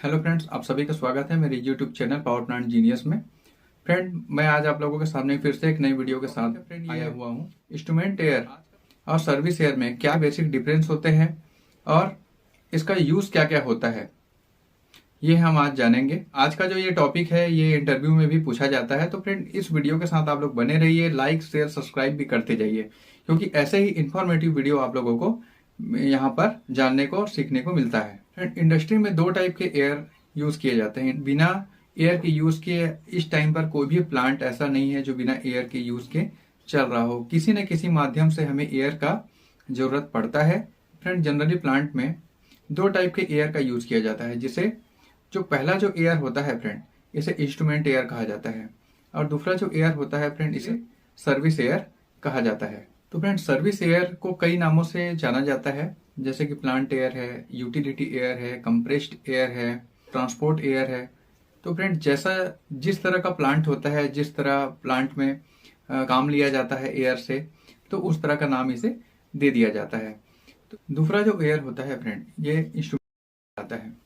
Hello friends, आप सभी का स्वागत है मेरे YouTube channel power plant genius में। फ्रेंड, मैं आज आप लोगों के सामने फिर से एक नई वीडियो के साथ आया हुआ हूँ। इंस्ट्रूमेंट एयर और सर्विस एयर में क्या बेसिक डिफरेंस होते हैं और इसका यूज क्या क्या होता है, ये हम आज जानेंगे। आज का जो ये टॉपिक है ये इंटरव्यू में भी पूछा जाता है। तो फ्रेंड, इस वीडियो के साथ आप लोग बने रहिए, लाइक शेयर सब्सक्राइब भी करते जाइए, क्योंकि ऐसे ही इंफॉर्मेटिव वीडियो आप लोगों को यहाँ पर जानने को और सीखने को मिलता है। फ्रेंड, इंडस्ट्री में दो टाइप के एयर यूज किए जाते हैं। बिना एयर के यूज किए इस टाइम पर कोई भी प्लांट ऐसा नहीं है जो बिना एयर के यूज के चल रहा हो। किसी न किसी माध्यम से हमें एयर का जरूरत पड़ता है। फ्रेंड, जनरली प्लांट में दो टाइप के एयर का यूज किया जाता है, जिसे जो पहला जो एयर होता है फ्रेंड, इसे इंस्ट्रूमेंट एयर कहा जाता है, और दूसरा जो एयर होता है फ्रेंड, इसे सर्विस एयर कहा जाता है। तो फ्रेंड, सर्विस एयर को कई नामों से जाना जाता है, जैसे कि प्लांट एयर है, यूटिलिटी एयर है, कंप्रेस्ड एयर है, ट्रांसपोर्ट एयर है। तो फ्रेंड, जैसा जिस तरह का प्लांट होता है, जिस तरह प्लांट में काम लिया जाता है एयर से, तो उस तरह का नाम इसे दे दिया जाता है। तो दूसरा जो एयर होता है फ्रेंड, ये इंस्ट्रूमेंट आता है।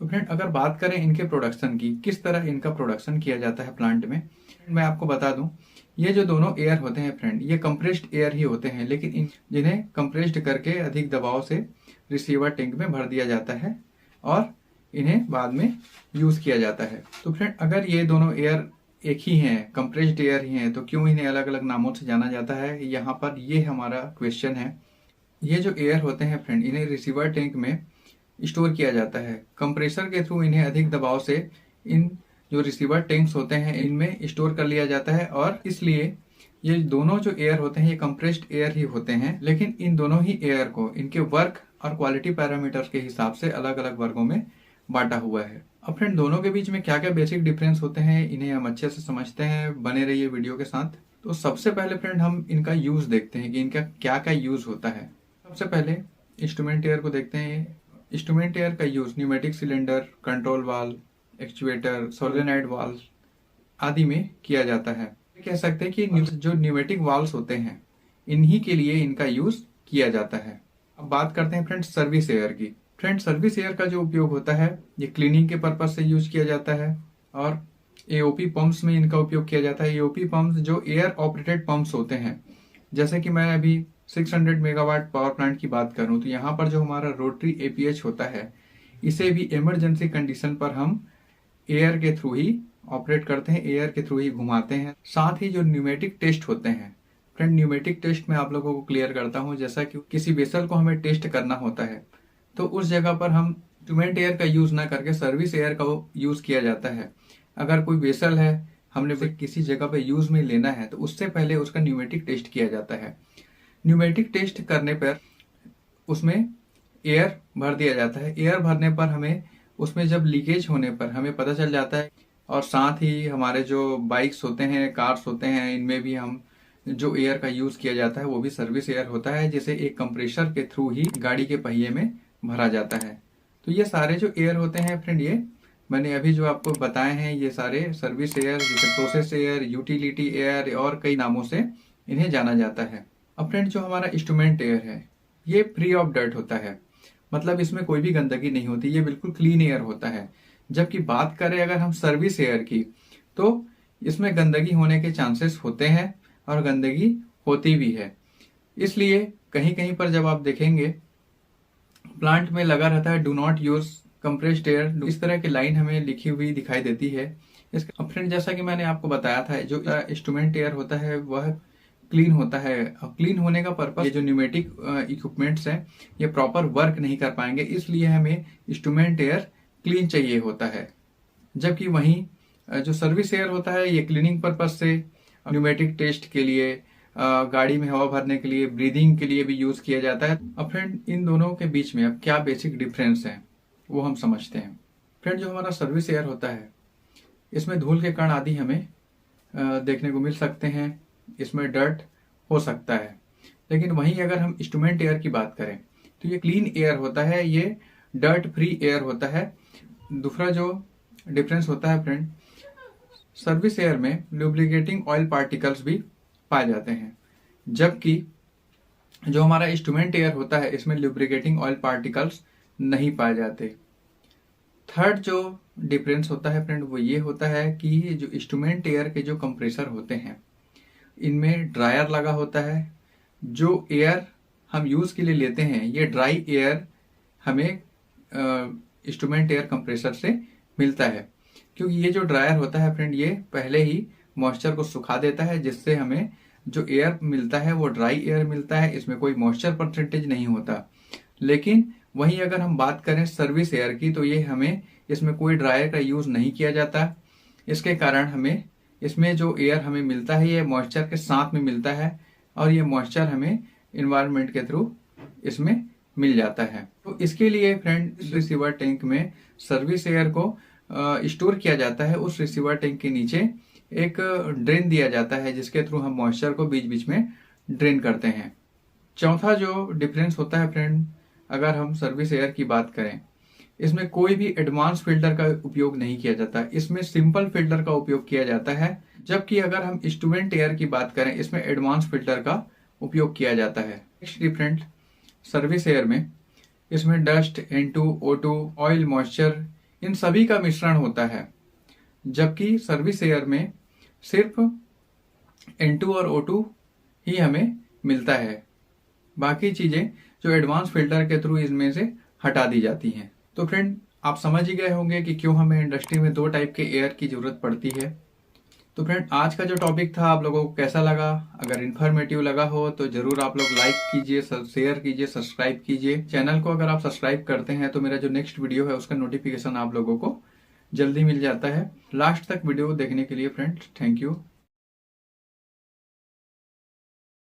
तो फ्रेंड, अगर बात करें इनके प्रोडक्शन की, किस तरह इनका प्रोडक्शन किया जाता है प्लांट में, मैं आपको बता दूं, ये जो दोनों एयर होते हैं फ्रेंड, ये कंप्रेस्ड एयर ही होते हैं, लेकिन जिन्हें कंप्रेस्ड करके अधिक दबाव से रिसीवर टैंक में भर दिया जाता है और इन्हें बाद में यूज किया जाता है। तो फ्रेंड, अगर ये दोनों एयर एक ही हैं, कंप्रेस्ड एयर ही हैं, तो क्यों इन्हें अलग अलग नामों से जाना जाता है, यहाँ पर ये हमारा क्वेश्चन है। ये जो एयर होते हैं फ्रेंड, इन्हें रिसीवर टैंक में स्टोर किया जाता है। कंप्रेसर के थ्रू इन्हें अधिक दबाव से इन जो रिसीवर टैंक्स होते हैं इनमें स्टोर कर लिया जाता है, और इसलिए ये दोनों जो एयर होते हैं ये कंप्रेस्ड एयर ही होते हैं। लेकिन इन दोनों ही एयर को इनके वर्क और क्वालिटी पैरामीटर्स के हिसाब से अलग अलग वर्गों में बांटा हुआ है। अब फ्रेंड, दोनों के बीच में क्या क्या बेसिक डिफरेंस होते हैं, इन्हें हम अच्छे से समझते हैं। बने रहिए वीडियो के साथ। तो सबसे पहले फ्रेंड, हम इनका यूज देखते हैं कि इनका क्या क्या यूज होता है। सबसे पहले इंस्ट्रूमेंट एयर को देखते हैं। इंस्ट्रूमेंट एयर का use pneumatic cylinder, control valve, actuator, solenoid valve आदि में किया जाता है। कह सकते हैं कि जो न्यूमेटिक वाल्व्स होते हैं इन्हीं के लिए इनका यूज किया जाता है। अब बात करते हैं फ्रेंड सर्विस एयर की। फ्रेंड, सर्विस एयर का जो उपयोग होता है ये क्लीनिंग के पर्पज से यूज किया जाता है, और एओपी पंप्स में इनका उपयोग किया जाता है। एओपी पंप्स जो एयर ऑपरेटेड पंप्स होते हैं, जैसे कि मैं अभी 600 मेगावाट पावर प्लांट की बात करूं, तो यहाँ पर जो हमारा रोटरी एपीएच होता है, इसे भी इमरजेंसी कंडीशन पर हम एयर के थ्रू ही ऑपरेट करते हैं, एयर के थ्रू ही घुमाते हैं। साथ ही जो न्यूमेटिक टेस्ट होते हैं फ्रेंड, न्यूमेटिक टेस्ट में आप लोगों को क्लियर करता हूं। जैसा कि किसी वेसल को हमें टेस्ट करना होता है, तो उस जगह पर हम इंस्ट्रूमेंट एयर का यूज ना करके सर्विस एयर का यूज किया जाता है। अगर कोई वेसल है, हमने किसी जगह पर यूज में लेना है, तो उससे पहले उसका न्यूमेटिक टेस्ट किया जाता है। न्यूमेटिक टेस्ट करने पर उसमें एयर भर दिया जाता है। एयर भरने पर हमें उसमें जब लीकेज होने पर हमें पता चल जाता है, और साथ ही हमारे जो बाइक्स होते हैं, कार्स होते हैं, इनमें भी हम जो एयर का यूज किया जाता है वो भी सर्विस एयर होता है, जिसे एक कंप्रेसर के थ्रू ही गाड़ी के पहिए में भरा जाता है। तो ये सारे जो एयर होते हैं फ्रेंड, ये मैंने अभी जो आपको बताए हैं, ये सारे सर्विस एयर, जैसे प्रोसेस एयर, यूटिलिटी एयर और कई नामों से इन्हें जाना जाता है। अब फ्रेंड, जो हमारा इंस्ट्रूमेंट एयर है ये फ्री ऑफ डर्ट होता है, मतलब इसमें कोई भी गंदगी नहीं होती, ये बिल्कुल क्लीन एयर होता है। जबकि बात करें अगर हम सर्विस एयर की, तो इसमें गंदगी होने के चांसेस होते हैं और गंदगी होती भी है। इसलिए कहीं कहीं पर जब आप देखेंगे प्लांट में लगा रहता है do not use compressed air, इस तरह की लाइन हमें लिखी हुई दिखाई देती है। अब फ्रेंड, जैसा कि मैंने आपको बताया था, जो इंस्ट्रूमेंट एयर होता है वह क्लीन होता है। अब क्लीन होने का पर्पस, ये जो न्यूमेटिक इक्विपमेंट्स हैं ये प्रॉपर वर्क नहीं कर पाएंगे, इसलिए हमें इंस्ट्रूमेंट एयर क्लीन चाहिए होता है। जबकि वहीं जो सर्विस एयर होता है ये क्लीनिंग पर्पस से, न्यूमेटिक टेस्ट के लिए, गाड़ी में हवा भरने के लिए, ब्रीदिंग के लिए भी यूज किया जाता है। अब फ्रेंड, इन दोनों के बीच में अब क्या बेसिक डिफरेंस है वो हम समझते हैं। फ्रेंड, जो हमारा सर्विस एयर होता है इसमें धूल के कण आदि हमें देखने को मिल सकते हैं, इसमें डर्ट हो सकता है। लेकिन वहीं अगर हम इंस्ट्रूमेंट एयर की बात करें तो ये क्लीन एयर होता है, ये डर्ट फ्री एयर होता है। दूसरा जो डिफरेंस होता है फ्रेंड, सर्विस एयर में लुब्रिकेटिंग ऑयल पार्टिकल्स भी पाए जाते हैं, जबकि जो हमारा इंस्ट्रूमेंट एयर होता है इसमें लुब्रिकेटिंग ऑयल पार्टिकल्स नहीं पाए जाते। थर्ड जो डिफरेंस होता है फ्रेंड वो ये होता है कि ये जो इंस्ट्रूमेंट एयर के जो कंप्रेसर होते हैं इनमें ड्रायर लगा होता है। जो एयर हम यूज के लिए लेते हैं ये ड्राई एयर हमें इंस्ट्रूमेंट एयर कंप्रेसर से मिलता है, क्योंकि ये जो ड्रायर होता है फ्रेंड ये पहले ही मॉइस्चर को सुखा देता है, जिससे हमें जो एयर मिलता है वो ड्राई एयर मिलता है, इसमें कोई मॉइस्चर परसेंटेज नहीं होता। लेकिन वहीं अगर हम बात करें सर्विस एयर की तो ये हमें इसमें कोई ड्रायर का यूज नहीं किया जाता। इसके कारण हमें इसमें जो एयर हमें मिलता है ये मॉइस्चर के साथ में मिलता है और ये मॉइस्चर हमें इन्वायरमेंट के थ्रू इसमें मिल जाता है। तो इसके लिए फ्रेंड रिसीवर टैंक में सर्विस एयर को स्टोर किया जाता है। उस रिसीवर टैंक के नीचे एक ड्रेन दिया जाता है जिसके थ्रू हम मॉइस्चर को बीच बीच में ड्रेन करते हैं। चौथा जो डिफरेंस होता है फ्रेंड, अगर हम सर्विस एयर की बात करें, इसमें कोई भी एडवांस फिल्टर का उपयोग नहीं किया जाता, इसमें सिंपल फिल्टर का उपयोग किया जाता है। जबकि अगर हम इंस्ट्रूमेंट एयर की बात करें इसमें एडवांस फिल्टर का उपयोग किया जाता है। नेक्स्ट डिफरेंट, सर्विस एयर में इसमें dust, N2, O2, oil, moisture in सभी का मिश्रण होता है, जबकि सर्विस एयर में सिर्फ N2 और O2 ही हमें मिलता है। बाकी चीजें जो एडवांस फिल्टर के थ्रू इसमें से हटा दी जाती हैं। तो फ्रेंड आप समझ ही गए होंगे कि क्यों हमें इंडस्ट्री में दो टाइप के एयर की जरूरत पड़ती है। तो फ्रेंड आज का जो टॉपिक था आप लोगों को कैसा लगा? अगर इन्फॉर्मेटिव लगा हो तो जरूर आप लोग लाइक कीजिए, शेयर कीजिए, सब्सक्राइब कीजिए। चैनल को अगर आप सब्सक्राइब करते हैं तो मेरा जो नेक्स्ट वीडियो है उसका नोटिफिकेशन आप लोगों को जल्दी मिल जाता है। लास्ट तक वीडियो देखने के लिए फ्रेंड्स थैंक यू।